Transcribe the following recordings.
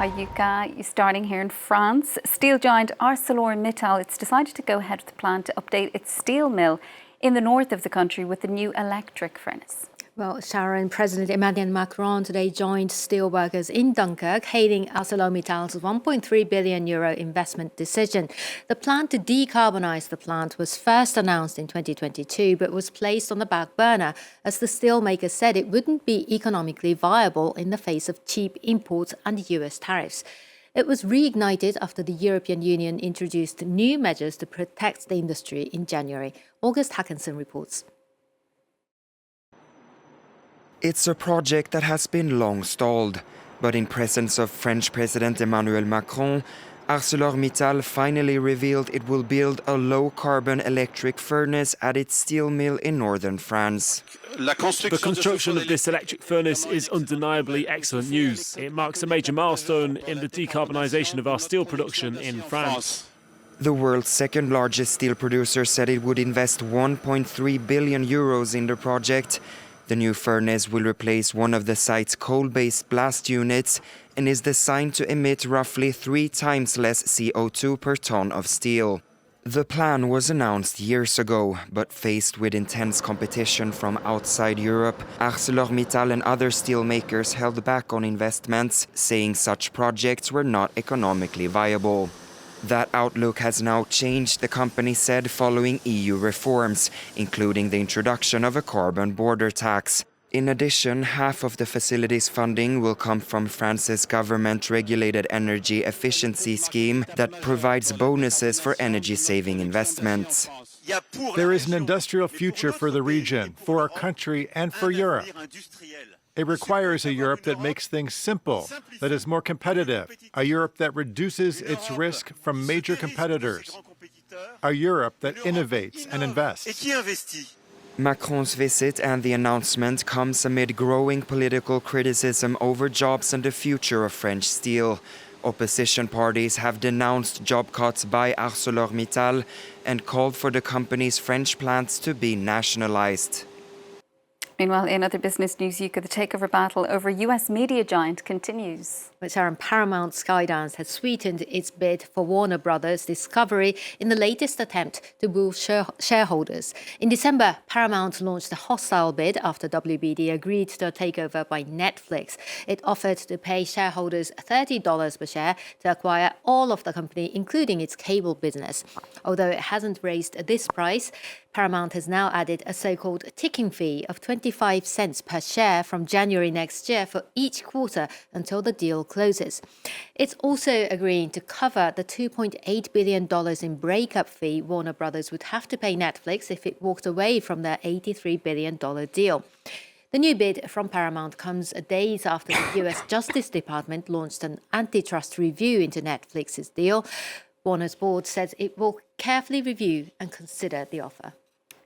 Hi Yuka, you're starting here in France. Steel giant ArcelorMittal, it's decided to go ahead with the plan to update its steel mill in the north of the country with a new electric furnace. Well, Sharon, President Emmanuel Macron today joined steelworkers in Dunkirk, hailing ArcelorMittal's €1.3 billion investment decision. The plan to decarbonise the plant was first announced in 2022, but was placed on the back burner as the steelmaker said it wouldn't be economically viable in the face of cheap imports and US tariffs. It was reignited after the European Union introduced new measures to protect the industry in January. August Hackinson reports. It's a project that has been long stalled, but in presence of French President Emmanuel Macron, ArcelorMittal finally revealed it will build a low-carbon electric furnace at its steel mill in northern France. The construction of this electric furnace is undeniably excellent news. It marks a major milestone in the decarbonisation of our steel production in France. The world's second-largest steel producer said it would invest €1.3 billion in the project. The new furnace will replace one of the site's coal-based blast units and is designed to emit roughly 3 times less CO2 per ton of steel. The plan was announced years ago, but faced with intense competition from outside Europe, ArcelorMittal and other steelmakers held back on investments, saying such projects were not economically viable. That outlook has now changed, the company said, following EU reforms, including the introduction of a carbon border tax. In addition, half of the facility's funding will come from France's government-regulated energy efficiency scheme that provides bonuses for energy-saving investments. There is an industrial future for the region, for our country, and for Europe. It requires a Europe that makes things simple, that is more competitive, a Europe that reduces its risk from major competitors, a Europe that innovates and invests. Macron's visit and the announcement comes amid growing political criticism over jobs and the future of French steel. Opposition parties have denounced job cuts by ArcelorMittal and called for the company's French plants to be nationalized. Meanwhile, in other business news, Yuka, the takeover battle over US media giant continues. But Sharon, Paramount Skydance has sweetened its bid for Warner Brothers Discovery in the latest attempt to woo shareholders. In December, Paramount launched a hostile bid after WBD agreed to a takeover by Netflix. It offered to pay shareholders $30 per share to acquire all of the company, including its cable business. Although it hasn't raised this price, Paramount has now added a so-called ticking fee of 25 cents per share from January next year for each quarter until the deal closes. It's also agreeing to cover the $2.8 billion in breakup fee Warner Brothers would have to pay Netflix if it walked away from their $83 billion deal. The new bid from Paramount comes days after the US Justice Department launched an antitrust review into Netflix's deal. Warner's board says it will carefully review and consider the offer.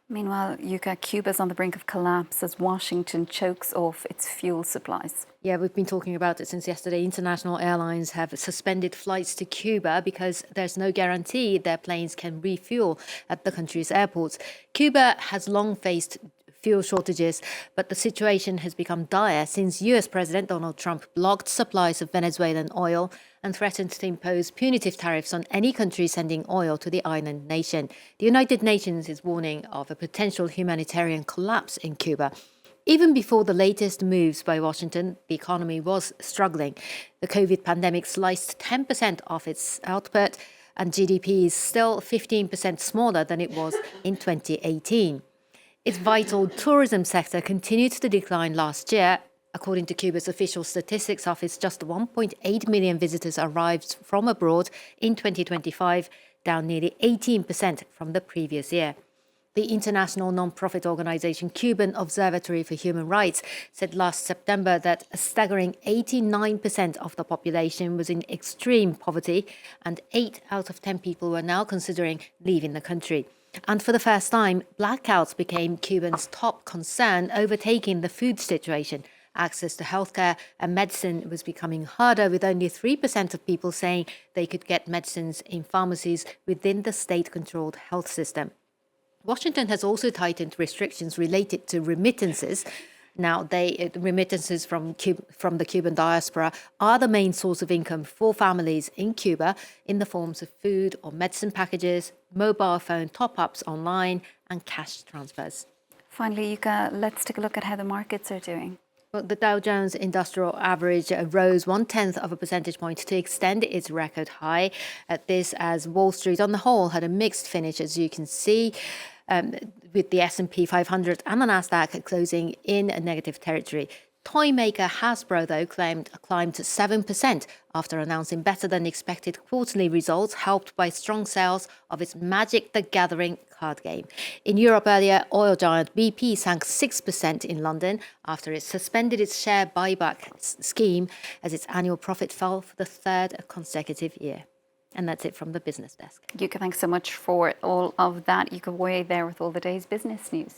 Meanwhile, Yuka, Cuba's on the brink of collapse as Washington chokes off its fuel supplies. Yeah, we've been talking about it since yesterday. International airlines have suspended flights to Cuba because there's no guarantee their planes can refuel at the country's airports. Cuba has long faced fuel shortages, but the situation has become dire since US President Donald Trump blocked supplies of Venezuelan oil and threatened to impose punitive tariffs on any country sending oil to the island nation. The United Nations is warning of a potential humanitarian collapse in Cuba. Even before the latest moves by Washington, the economy was struggling. The COVID pandemic sliced 10% off its output, and GDP is still 15% smaller than it was in 2018. Its vital tourism sector continued to decline last year. According to Cuba's official statistics office, just 1.8 million visitors arrived from abroad in 2025, down nearly 18% from the previous year. The international non-profit organization Cuban Observatory for Human Rights said last September that a staggering 89% of the population was in extreme poverty, and 8 out of 10 people were now considering leaving the country. And for the first time, blackouts became Cubans' top concern, overtaking the food situation. Access to healthcare and medicine was becoming harder, with only 3% of people saying they could get medicines in pharmacies within the state-controlled health system. Washington has also tightened restrictions related to remittances. Now, remittances from the Cuban diaspora are the main source of income for families in Cuba in the forms of food or medicine packages, mobile phone top-ups online, and cash transfers. Finally, Yuka, let's take a look at how the markets are doing. Well, the Dow Jones Industrial Average rose 0.1 of a percentage point to extend its record high. This as Wall Street on the whole had a mixed finish, as you can see, with the S&P 500 and the Nasdaq closing in a negative territory. Toy maker Hasbro, though, climbed 7% after announcing better than expected quarterly results, helped by strong sales of its Magic the Gathering card game. In Europe earlier, oil giant BP sank 6% in London after it suspended its share buyback scheme as its annual profit fell for the third consecutive year. And that's it from the business desk. Yuka, thanks so much for all of that. Yuka Woye there with all the day's business news.